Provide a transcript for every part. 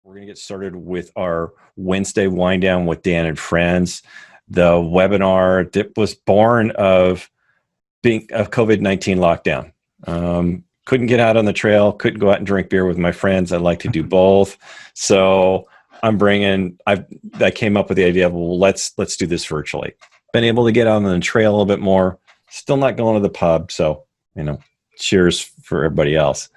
We're going to get started with our Wednesday wind down with Dan and friends. The webinar that was born of being of COVID-19 lockdown. Couldn't get out on the trail, couldn't go out and drink beer with my friends. I like to do both. So I came up with the idea of, well, let's do this virtually. Been able to get out on the trail a little bit more, still not going to the pub. So, cheers for everybody else.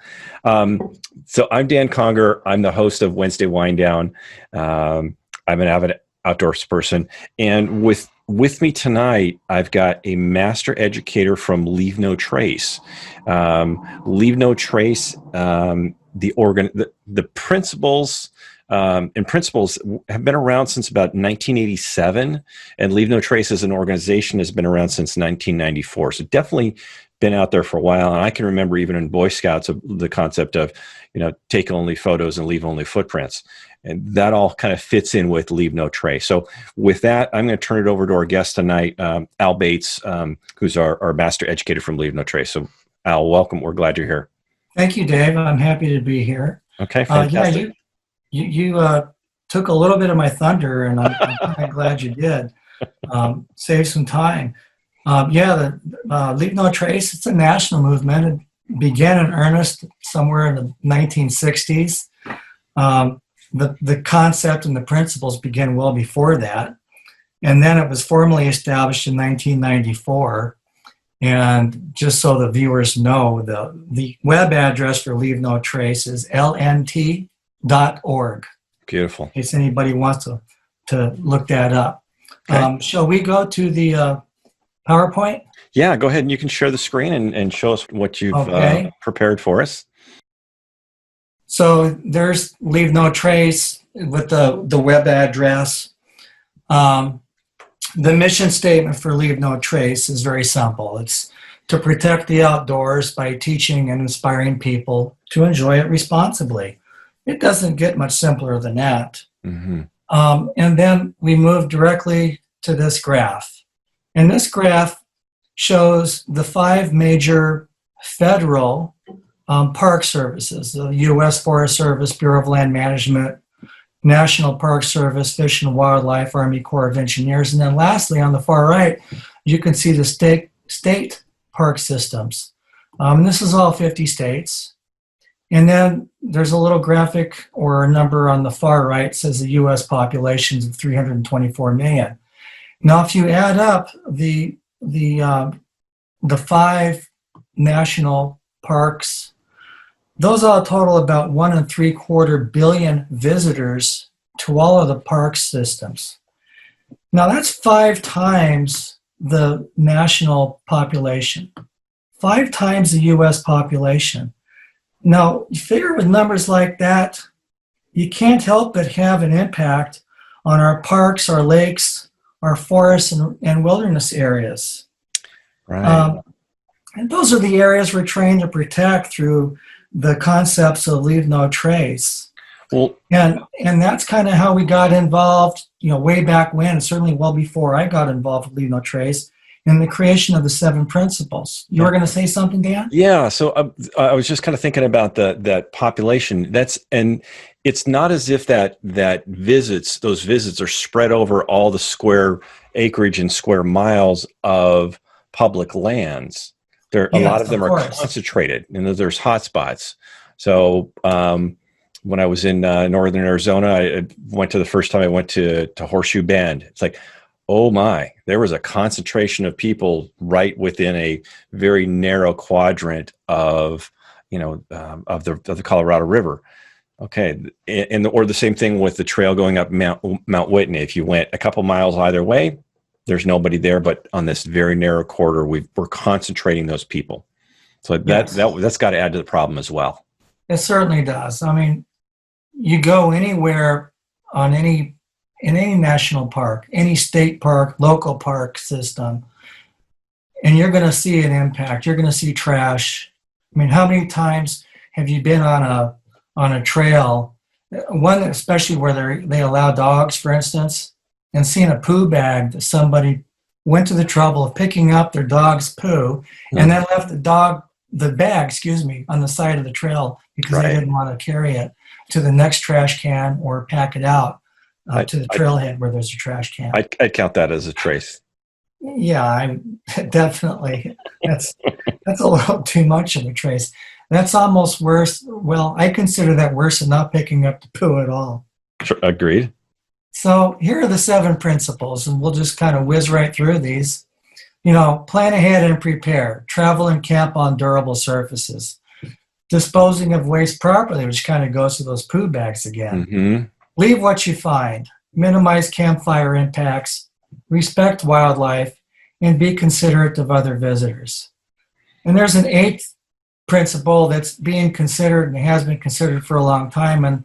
So I'm Dan Conger. I'm the host of Wednesday Wind Down. I'm an avid outdoors person. And with me tonight, I've got a Master Educator from Leave No Trace. Leave No Trace, the principles and principles have been around since about 1987, and Leave No Trace as an organization has been around since 1994. So definitely been out there for a while. And I can remember even in Boy Scouts the concept of, take only photos and leave only footprints. And that all kind of fits in with Leave No Trace. So with that, I'm going to turn it over to our guest tonight, Al Bates, who's our Master Educator from Leave No Trace. So Al, welcome. We're glad you're here. Thank you, Dave. I'm happy to be here. Okay, fantastic. You took a little bit of my thunder, and I'm kind of glad you did. Save some time. The Leave No Trace, it's a national movement. It began in earnest somewhere in the 1960s. The concept and the principles began well before that. And then it was formally established in 1994. And just so the viewers know, the web address for Leave No Trace is lnt.org. Beautiful. In case anybody wants to look that up. Okay. Shall we go to the PowerPoint? Yeah, go ahead and you can share the screen and show us what you've prepared for us. So there's Leave No Trace with the web address. The mission statement for Leave No Trace is very simple. It's to protect the outdoors by teaching and inspiring people to enjoy it responsibly. It doesn't get much simpler than that. Mm-hmm. And then we move directly to this graph. And this graph shows the 5 major federal park services: the U.S. Forest Service, Bureau of Land Management, National Park Service, Fish and Wildlife, Army Corps of Engineers. And then lastly, on the far right, you can see the state park systems. And this is all 50 states. And then there's a little graphic or a number on the far right says the U.S. population is 324 million. Now, if you add up the 5 national parks, those all total about 1.75 billion visitors to all of the park systems. Now, that's 5 times the national population, 5 times the U.S. population. Now, you figure with numbers like that, you can't help but have an impact on our parks, our lakes, our forests, and wilderness areas. Right. And those are the areas we're trained to protect through the concepts of Leave No Trace. Well, and that's kind of how we got involved, way back when, certainly well before I got involved with Leave No Trace, in the creation of the 7 principles. You were going to say something, Dan? Yeah. So I was just kind of thinking about that population. And it's not as if those visits are spread over all the square acreage and square miles of public lands. A lot of them are concentrated, and there's hotspots. So when I was in northern Arizona, I went to the first time I went to Horseshoe Bend. It's like, oh my, there was a concentration of people right within a very narrow quadrant of the Colorado River. Okay, or the same thing with the trail going up Mount Whitney. If you went a couple miles either way, there's nobody there, but on this very narrow corridor, we're concentrating those people. So that's got to add to the problem as well. It certainly does. I mean, you go anywhere in any national park, any state park, local park system, and you're going to see an impact. You're going to see trash. I mean, how many times have you been on a trail, one especially where they allow dogs, for instance, and seen a poo bag that somebody went to the trouble of picking up their dog's poo and then left the bag, on the side of the trail because they didn't want to carry it. to the next trash can or pack it out to the I, trailhead where there's a trash can. I'd count that as a trace. Yeah, I definitely. That's a little too much of a trace. That's almost worse. Well, I consider that worse than not picking up the poo at all. Agreed. So here are the 7 principles, and we'll just kind of whiz right through these. Plan ahead and prepare. Travel and camp on durable surfaces. Disposing of waste properly, which kind of goes to those poo bags again. Mm-hmm. Leave what you find. Minimize campfire impacts. Respect wildlife, and be considerate of other visitors. And there's an 8th principle that's being considered and has been considered for a long time, and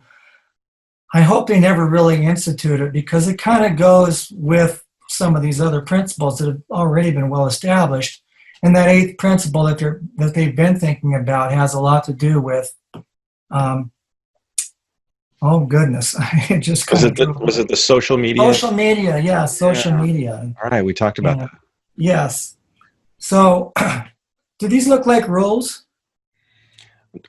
I hope they never really institute it because it kind of goes with some of these other principles that have already been well established. And that 8th principle that they've been thinking about has a lot to do with oh goodness, it just was it the social media? Social media, yeah, social media. All right, we talked about that. Yes. So, do these look like rules?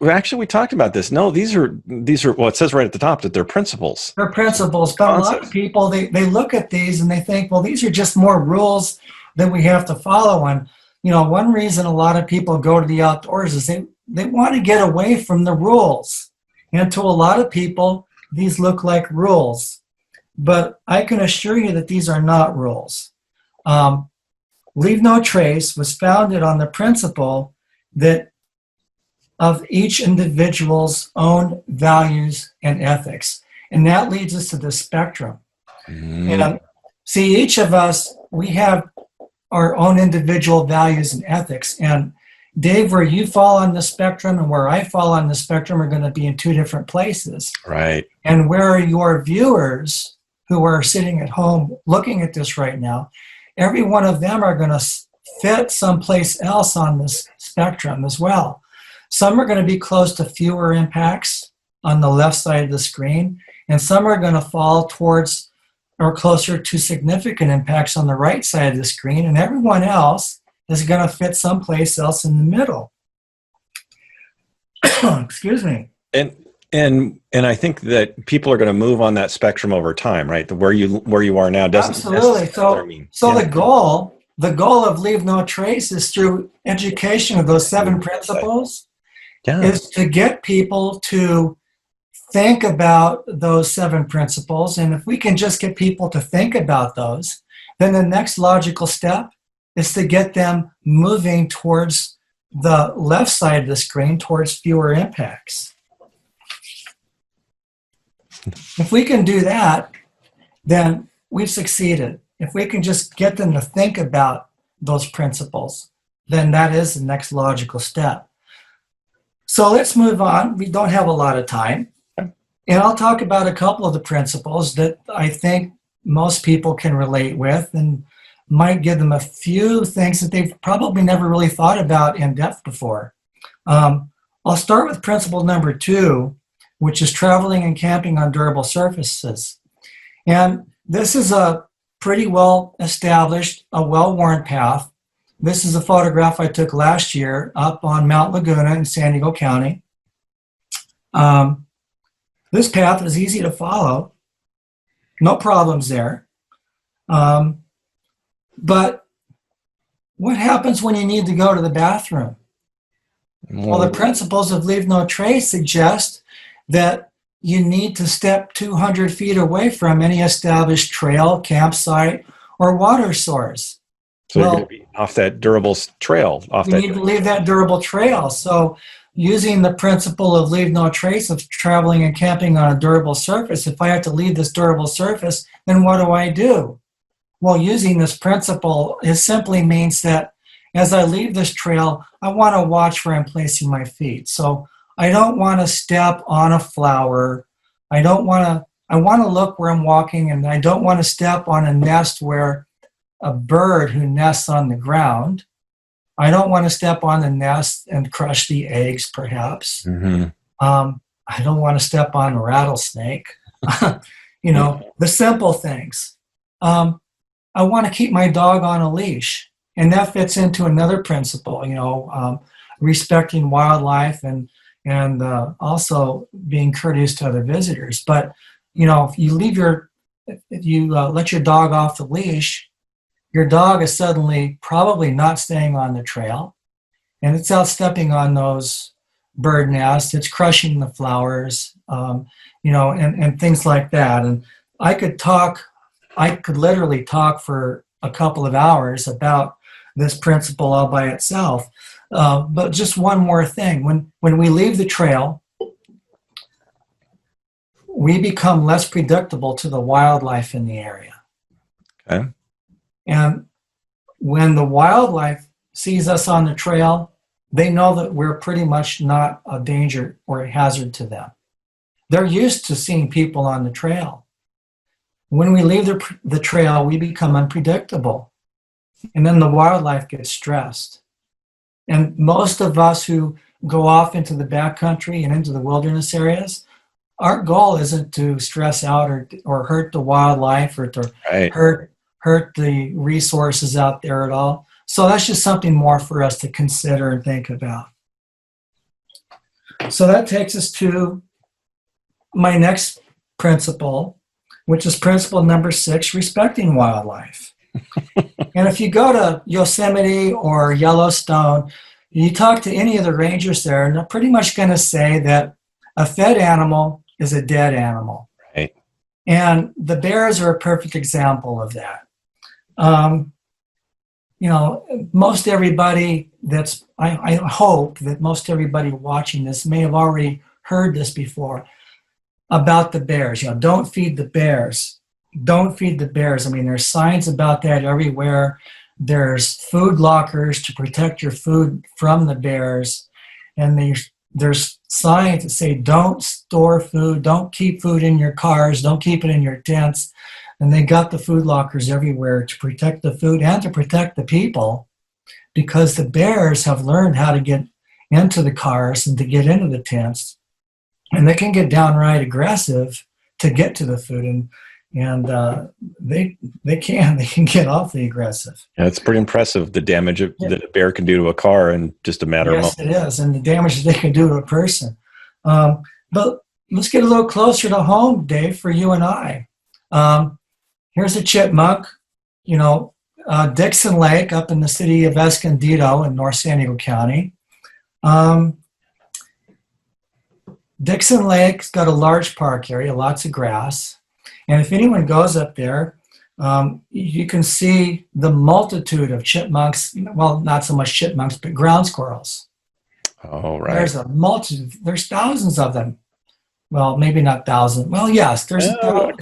Well, actually, we talked about this. No, these are. Well, it says right at the top that they're principles. They're principles, but a lot of people they look at these and they think, well, these are just more rules that we have to follow. And one reason a lot of people go to the outdoors is they want to get away from the rules. And to a lot of people, these look like rules. But I can assure you that these are not rules. Leave no trace was founded on the principle that of each individual's own values and ethics. And that leads us to the spectrum. And see, each of us, we have our own individual values and ethics. And Dave, where you fall on the spectrum and where I fall on the spectrum are going to be in 2 different places. Right. And where your viewers who are sitting at home looking at this right now, every one of them are going to fit someplace else on this spectrum as well. Some are going to be close to fewer impacts on the left side of the screen, and some are going to fall towards or closer to significant impacts on the right side of the screen, and everyone else is going to fit someplace else in the middle. Excuse me. And I think that people are going to move on that spectrum over time, right? Where you are now doesn't absolutely. So yeah. the goal of Leave No Trace is through education of those 7 principles is to get people to think about those 7 principles. And if we can just get people to think about those, then the next logical step is to get them moving towards the left side of the screen, towards fewer impacts. If we can do that, then we've succeeded. If we can just get them to think about those principles, then that is the next logical step. So let's move on. We don't have a lot of time. And I'll talk about a couple of the principles that I think most people can relate with and might give them a few things that they've probably never really thought about in depth before. I'll start with principle number 2, which is traveling and camping on durable surfaces. And this is a pretty well established, a well-worn path. This is a photograph I took last year up on Mount Laguna in San Diego County. This path is easy to follow. No problems there. But what happens when you need to go to the bathroom? Well, the principles of Leave No Trace suggest that you need to step 200 feet away from any established trail, campsite, or water source. So you're going to be off that durable trail. You need to leave that durable trail. So using the principle of Leave No Trace of traveling and camping on a durable surface, if I have to leave this durable surface, then what do? Well, using this principle, it simply means that as I leave this trail, I want to watch where I'm placing my feet. So I don't want to step on a flower. I want to look where I'm walking, and I don't want to step on a nest where a bird who nests on the ground. I don't want to step on the nest and crush the eggs, perhaps. Mm-hmm. I don't want to step on a rattlesnake. The simple things. I want to keep my dog on a leash. And that fits into another principle, respecting wildlife and and also being courteous to other visitors. But if you let your dog off the leash, your dog is suddenly probably not staying on the trail, and it's out stepping on those bird nests. It's crushing the flowers, and things like that. And I could literally talk for a couple of hours about this principle all by itself. But just one more thing: when we leave the trail, we become less predictable to the wildlife in the area. Okay. And when the wildlife sees us on the trail, they know that we're pretty much not a danger or a hazard to them. They're used to seeing people on the trail. When we leave the trail, we become unpredictable. And then the wildlife gets stressed. And most of us who go off into the backcountry and into the wilderness areas, our goal isn't to stress out or hurt the wildlife or to Right. hurt the resources out there at all. So that's just something more for us to consider and think about. So that takes us to my next principle, which is principle number 6, respecting wildlife. And if you go to Yosemite or Yellowstone, you talk to any of the rangers there, and they're pretty much going to say that a fed animal is a dead animal. Right. And the bears are a perfect example of that. Most everybody I hope that most everybody watching this may have already heard this before about the bears. Don't feed the bears. Don't feed the bears. I mean, there's signs about that everywhere. There's food lockers to protect your food from the bears. And there's signs that say, don't store food, don't keep food in your cars, don't keep it in your tents. And they got the food lockers everywhere to protect the food and to protect the people, because the bears have learned how to get into the cars and to get into the tents. And they can get downright aggressive to get to the food. And they can get awfully aggressive. Yeah, it's pretty impressive, the damage that a bear can do to a car in just a matter of Yes, moments. it is, and the damage that they can do to a person. But let's get a little closer to home, Dave, for you and I. Here's a chipmunk, Dixon Lake up in the city of Escondido in North San Diego County. Dixon Lake's got a large park area, lots of grass. And if anyone goes up there, you can see the multitude of chipmunks, well, not so much chipmunks, but ground squirrels. Oh, right. There's a multitude, there's thousands of them. Well, maybe not thousands. Well, yes, there's a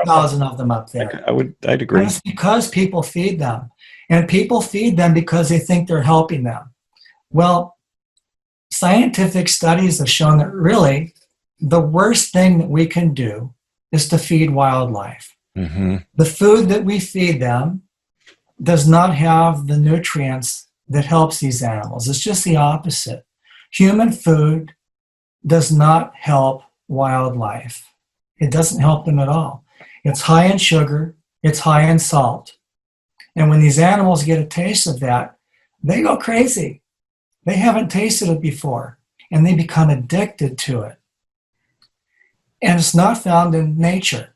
thousand of them up there. I'd agree. And it's because people feed them. And people feed them because they think they're helping them. Well, scientific studies have shown that really the worst thing that we can do is to feed wildlife. Mm-hmm. The food that we feed them does not have the nutrients that helps these animals. It's just the opposite. Human food does not help wildlife. It doesn't help them at all. It's high in sugar, it's high in salt. And when these animals get a taste of that, they go crazy. They haven't tasted it before, and they become addicted to it. And it's not found in nature.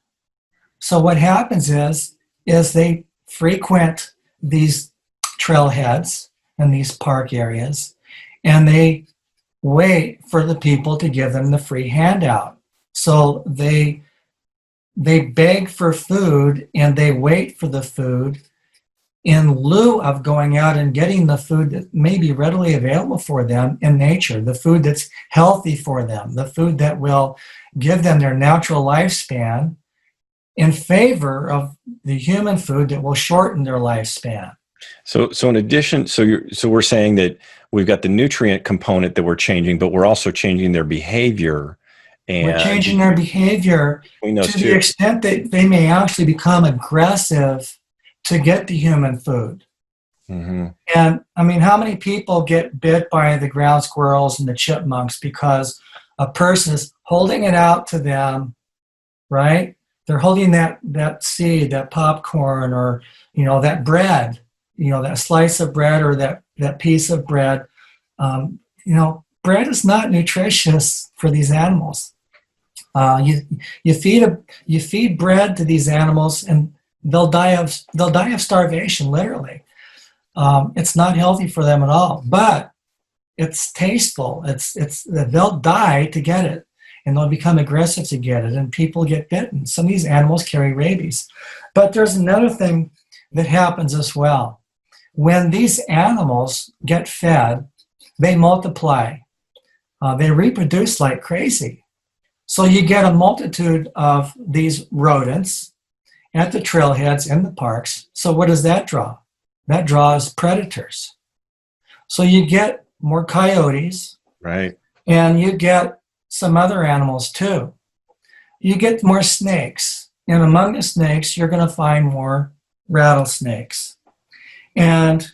So what happens is they frequent these trailheads and these park areas, and they wait for the people to give them the free handout. So they beg for food, and they wait for the food in lieu of going out and getting the food that may be readily available for them in nature, the food that's healthy for them, the food that will give them their natural lifespan, in favor of the human food that will shorten their lifespan. So in addition, so we're saying that we've got the nutrient component that we're changing, but we're also changing their behavior. And we're changing their behavior to the extent that they may actually become aggressive to get the human food. Mm-hmm. And I mean, how many people get bit by the ground squirrels and the chipmunks because a person is holding it out to them, right? They're holding that seed, that popcorn, or that bread, that slice of bread or that piece of bread. bread is not nutritious for these animals. You feed bread to these animals, and they'll die of starvation, literally. It's not healthy for them at all, but it's tasteful. They'll die to get it, and they'll become aggressive to get it, and people get bitten. Some of these animals carry rabies. But there's another thing that happens as well. When these animals get fed, they multiply. They reproduce like crazy. So you get a multitude of these rodents at the trailheads in the parks. So what does that draw? That draws predators. So you get more coyotes. Right. And you get some other animals too. You get more snakes. And among the snakes, you're going to find more rattlesnakes. And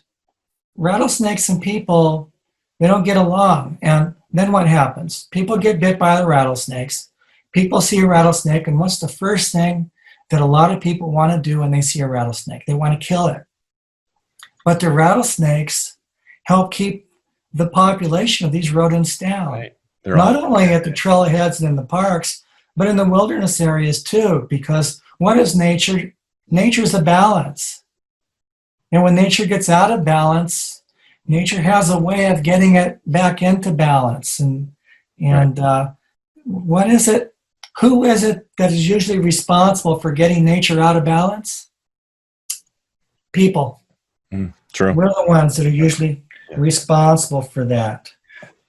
rattlesnakes and people, they don't get along. And then what happens? People get bit by the rattlesnakes. People see a rattlesnake, and what's the first thing that a lot of people want to do when they see a rattlesnake? They want to kill it. But the rattlesnakes help keep the population of these rodents down. Right. Not only at the trailheads and in the parks, but in the wilderness areas too, because what is nature? Nature's a balance. And when nature gets out of balance, nature has a way of getting it back into balance. And what is it? Who is it that is usually responsible for getting nature out of balance? People. True. We're the ones that are usually responsible for that.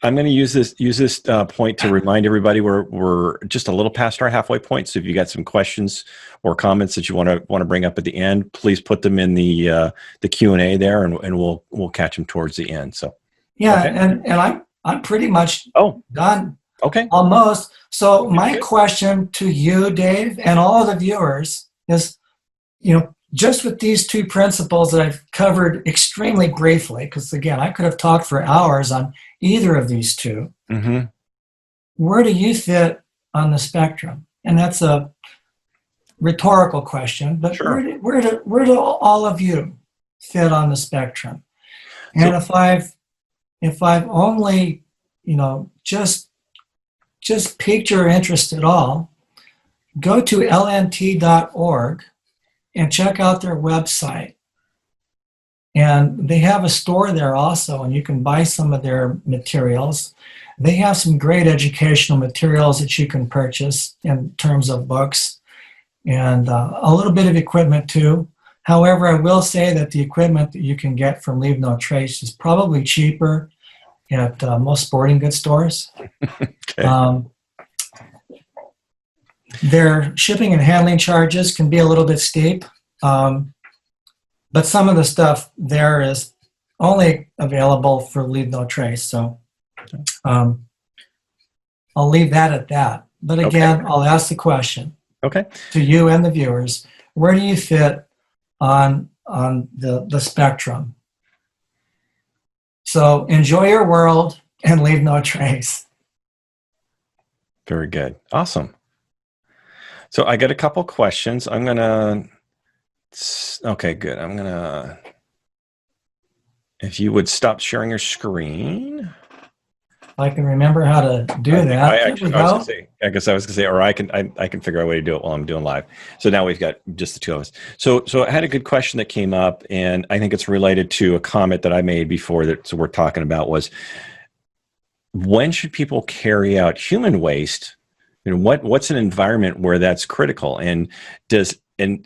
I'm going to use this point to remind everybody we're just a little past our halfway point. So if you got some questions or comments that you want to bring up at the end, please put them in the Q&A there, and we'll catch them towards the end. So yeah, okay. and I'm pretty much done. Okay. Almost. So my question to you, Dave, and all of the viewers is, just with these two principles that I've covered extremely briefly, because again, I could have talked for hours on either of these two. Mm-hmm. Where do you fit on the spectrum? And that's a rhetorical question, but sure. where do all of you fit on the spectrum? And if I've only, just piqued your interest at all, go to lnt.org and check out their website. And they have a store there also, and you can buy some of their materials. They have some great educational materials that you can purchase in terms of books and a little bit of equipment too. However, I will say that the equipment that you can get from Leave No Trace is probably cheaper at most sporting goods stores. Okay. Their shipping and handling charges can be a little bit steep, but some of the stuff there is only available for Leave No Trace. So I'll leave that at that. But again, I'll ask the question to you and the viewers: where do you fit on the spectrum? So enjoy your world and leave no trace. Very good. Awesome. So I got a couple questions. Okay, good. If you would stop sharing your screen. I can remember how to do that. I was going to say, or I can figure out a way to do it while I'm doing live. So now we've got just the two of us. So I had a good question that came up, and I think it's related to a comment that I made before that we're talking about was, when should people carry out human waste? What's an environment where that's critical, and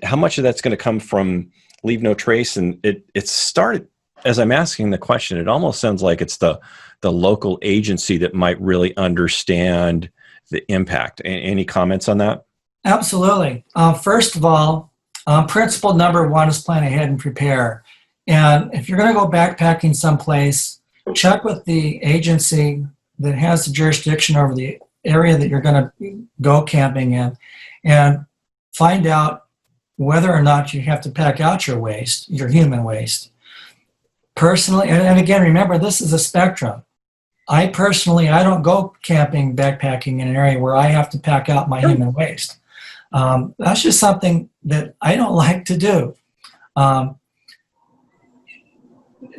how much of that's going to come from Leave No Trace? And it started, as I'm asking the question, it almost sounds like it's the local agency that might really understand the impact. Any comments on that? Absolutely. First of all, principle number one is plan ahead and prepare. And if you're going to go backpacking someplace, check with the agency that has the jurisdiction over the area that you're going to go camping in, and find out whether or not you have to pack out your waste, your human waste. Personally, and again, remember, this is a spectrum. I don't go camping, backpacking in an area where I have to pack out my human waste. That's just something that I don't like to do.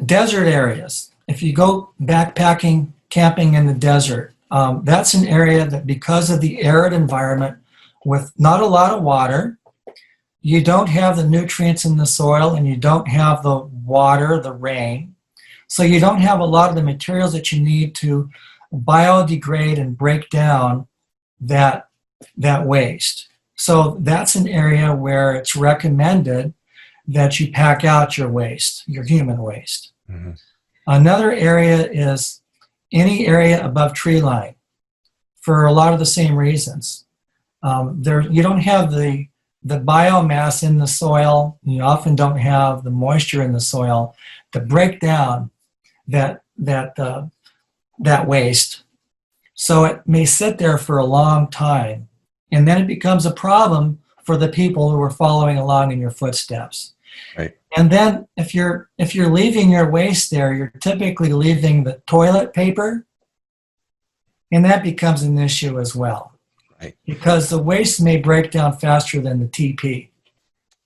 Desert areas. If you go backpacking camping in the desert. That's an area that, because of the arid environment with not a lot of water, you don't have the nutrients in the soil and you don't have the water, the rain. So you don't have a lot of the materials that you need to biodegrade and break down that waste. So that's an area where it's recommended that you pack out your waste, your human waste. Mm-hmm. Another area is any area above tree line, for a lot of the same reasons. You don't have the biomass in the soil. You often don't have the moisture in the soil to break down that waste. So it may sit there for a long time, and then it becomes a problem for the people who are following along in your footsteps. Right. And then if you're leaving your waste there, you're typically leaving the toilet paper, and that becomes an issue as well. Right. Because the waste may break down faster than the TP.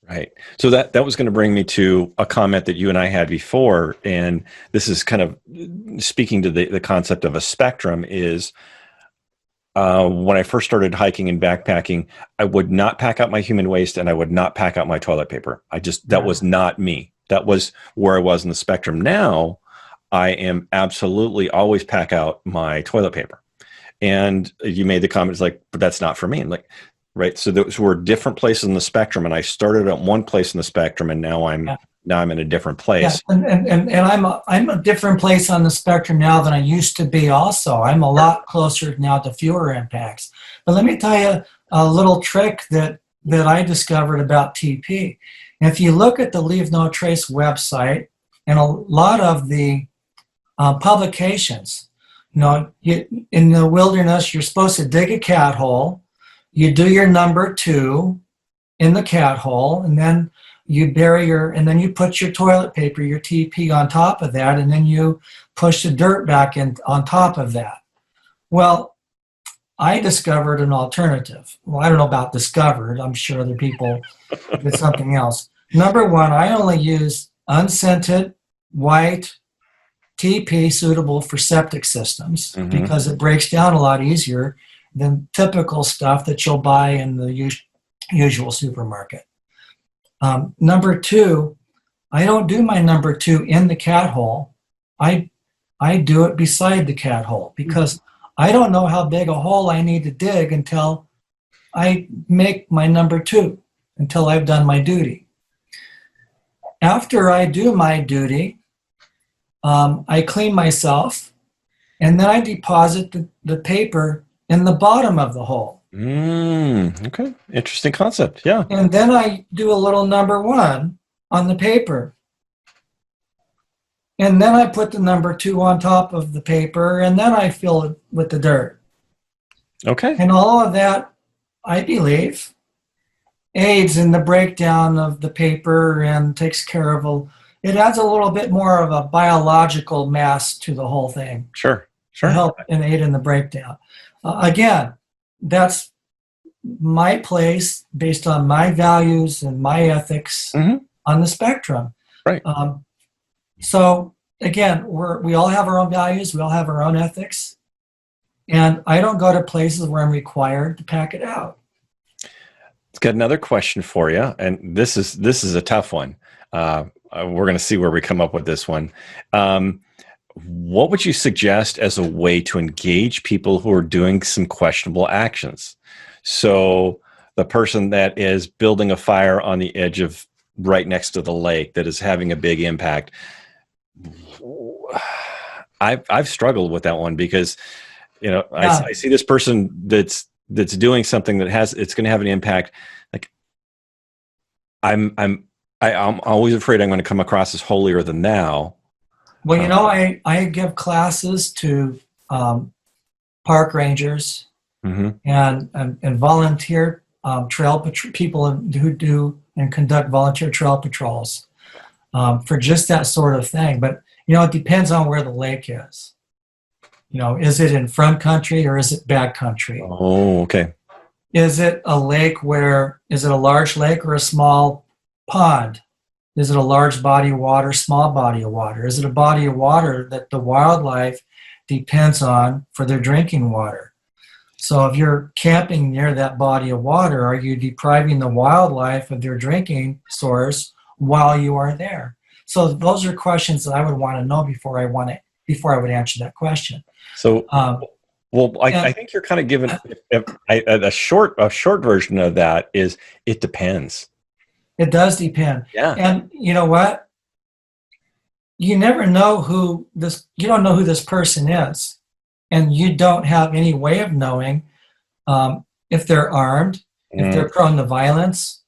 Right. So that was going to bring me to a comment that you and I had before, and this is kind of speaking to the concept of a spectrum. Is when I first started hiking and backpacking, I would not pack out my human waste and I would not pack out my toilet paper. That was not me. That was where I was in the spectrum. Now I am absolutely always pack out my toilet paper. And you made the comments like, but that's not for me. I'm like, right. So those were different places in the spectrum, and I started at one place in the spectrum, and now I'm in a different place. Yeah. And I'm a different place on the spectrum now than I used to be. Also, I'm a lot closer now to fewer impacts. But let me tell you a little trick that I discovered about TP. If you look at the Leave No Trace website and a lot of the publications, in the wilderness, you're supposed to dig a cat hole. You do your number 2 in the cat hole, and then you and then you put your toilet paper, your TP on top of that, and then you push the dirt back in on top of that. Well, I discovered an alternative. Well, I don't know about discovered. I'm sure other people did something else. Number 1, I only use unscented white TP suitable for septic systems, mm-hmm. because it breaks down a lot easier than typical stuff that you'll buy in the usual supermarket. Number 2, I don't do my number 2 in the cat hole. I do it beside the cat hole, because I don't know how big a hole I need to dig until I make my number 2, until I've done my duty. After I do my duty, I clean myself, and then I deposit the paper in the bottom of the hole. Okay. Interesting concept. Yeah. And then I do a little number 1 on the paper. And then I put the number 2 on top of the paper, and then I fill it with the dirt. Okay. And all of that, I believe, aids in the breakdown of the paper and takes care of it adds a little bit more of a biological mass to the whole thing. Sure. To help and aid in the breakdown. Again, that's my place based on my values and my ethics, mm-hmm. on the spectrum. Right. So again, we all have our own values. We all have our own ethics. And I don't go to places where I'm required to pack it out. It's got another question for you. And this is a tough one. We're going to see where we come up with this one. What would you suggest as a way to engage people who are doing some questionable actions? So the person that is building a fire on the edge of right next to the lake that is having a big impact. I've struggled with that one because, I see this person that's doing something that it's going to have an impact. Like I'm always afraid I'm going to come across as holier than thou. Well, I give classes to park rangers, mm-hmm. and volunteer people who do and conduct volunteer trail patrols for just that sort of thing. But it depends on where the lake is. Is it in front country or is it back country? Oh, okay. Is it a lake is it a large lake or a small pond? Is it a large body of water, small body of water? Is it a body of water that the wildlife depends on for their drinking water. So if you're camping near that body of water, are you depriving the wildlife of their drinking source while you are there? So those are questions that I would want to know before I would answer that question. So, well, I And think you're kind of giving a short version of that is it depends. it does depend. Yeah. And you know what? You never know you don't know who this person is. And you don't have any way of knowing if they're armed, if they're prone to violence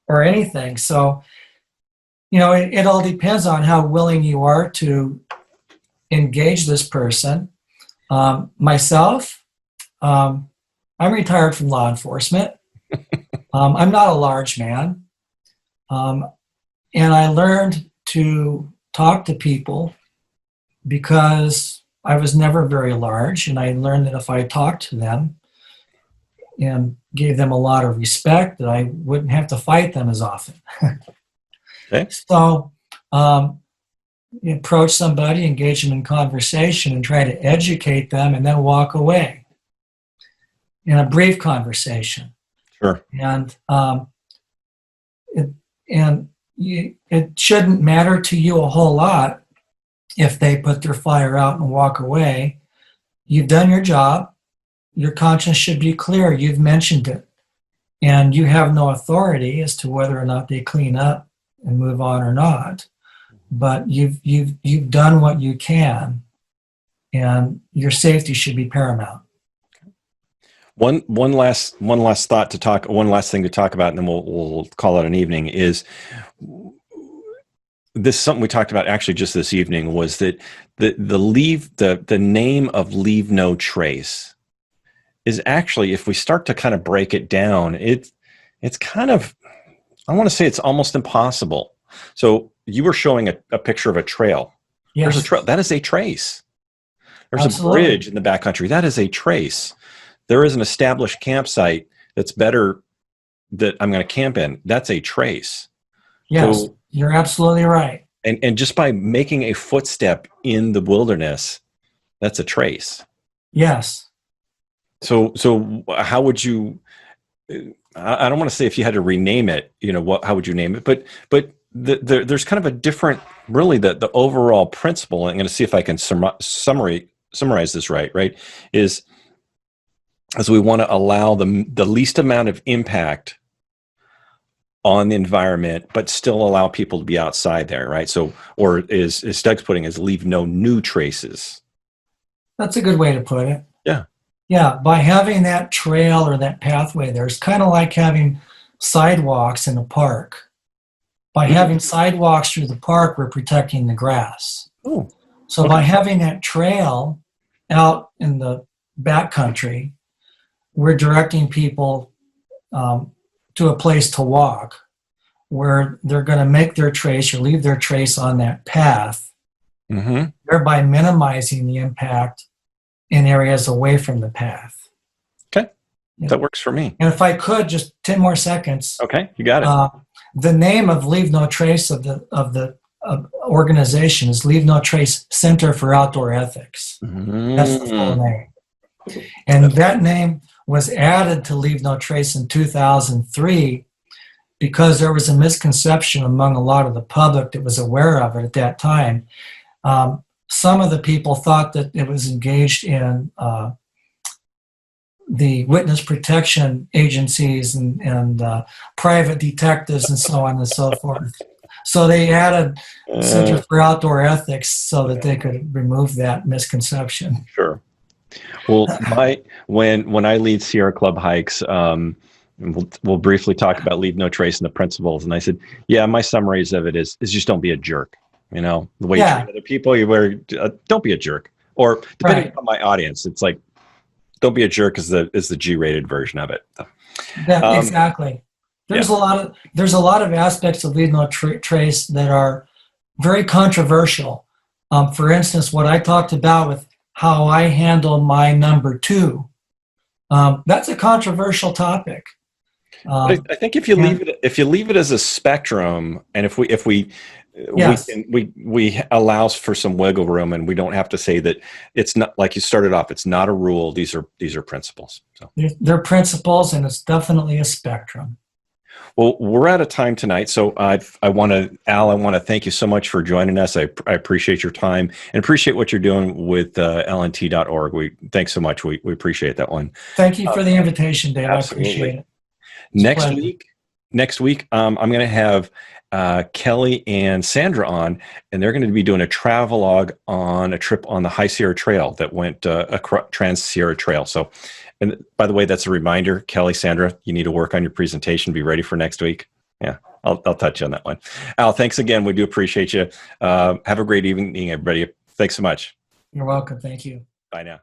or anything. So, it all depends on how willing you are to engage this person. Myself, I'm retired from law enforcement. I'm not a large man. And I learned to talk to people because I was never very large, and I learned that if I talked to them and gave them a lot of respect, that I wouldn't have to fight them as often. Okay. So you approach somebody, engage them in conversation, and try to educate them, and then walk away in a brief conversation. Sure. And it shouldn't matter to you a whole lot if they put their fire out and walk away. You've done your job. Your conscience should be clear. You've mentioned it. And you have no authority as to whether or not they clean up and move on or not. But you've done what you can, and your safety should be paramount. One last thing to talk about, and then we'll call it an evening. Is this something we talked about actually just this evening? Was that the name of Leave No Trace is actually, if we start to kind of break it down, it's kind of, I want to say it's almost impossible. So you were showing a picture of a trail. Yes. There's a trail. That is a trace. There's Absolutely. a bridge in the backcountry. That is a trace. There is an established campsite that's better that I'm going to camp in. That's a trace. Yes, So, you're absolutely right. and just by making a footstep in the wilderness, that's a trace. Yes. So how would you? I don't want to say if you had to rename it. How would you name it? But there's kind of a different, really the overall principle. I'm going to see if I can summarize this right. Right, is as we want to allow the least amount of impact on the environment, but still allow people to be outside there, right? So, or as Doug's putting, is leave no new traces. That's a good way to put it. Yeah. Yeah, by having that trail or that pathway there, it's kind of like having sidewalks in a park. By having sidewalks through the park, we're protecting the grass. Oh. So Okay. by having that trail out in the backcountry, we're directing people to a place to walk where they're going to make their trace or leave their trace on that path, thereby minimizing the impact in areas away from the path. Okay. That works for me. And if I could, just 10 more seconds. Okay, you got it. The name of Leave No Trace of the organization is Leave No Trace Center for Outdoor Ethics. That's the full name. And that name was added to Leave No Trace in 2003 because there was a misconception among a lot of the public that was aware of it at that time. Some of the people thought that it was engaged in the witness protection agencies and private detectives and so on and so forth. So they added Center for Outdoor Ethics so that they could remove that misconception. Sure. Well, when I lead Sierra Club hikes, we'll briefly talk about Leave No Trace and the principles. And I said, yeah, my summaries of it is just don't be a jerk. The way you treat other people, don't be a jerk. Or depending on my audience, it's like, don't be a jerk is the G-rated version of it. Exactly. There's a lot of aspects of Leave No Trace that are very controversial. For instance, what I talked about with how I handle my number 2, that's a controversial topic. But Um, I think and if you leave it as a spectrum, and yes, we allows for some wiggle room, and we don't have to say that it's not like you started off. It's not a rule. These are principles. So. they're principles, and it's definitely a spectrum. Well, we're out of time tonight, so I want to, Al, I want to thank you so much for joining us. I appreciate your time and appreciate what you're doing with lnt.org. Thanks so much. We appreciate that one. Thank you Uh, for the invitation, Dave. I appreciate Absolutely. it. It's a Next pleasure. week, I'm going to have Kelly and Sandra on, and they're going to be doing a travelogue on a trip on the High Sierra Trail that went Trans Sierra Trail. So, and by the way, that's a reminder, Kelly, Sandra, you need to work on your presentation. Be ready for next week. Yeah, I'll touch you on that one. Al, thanks again. We do appreciate you. Have a great evening, everybody. Thanks so much. You're welcome. Thank you. Bye now.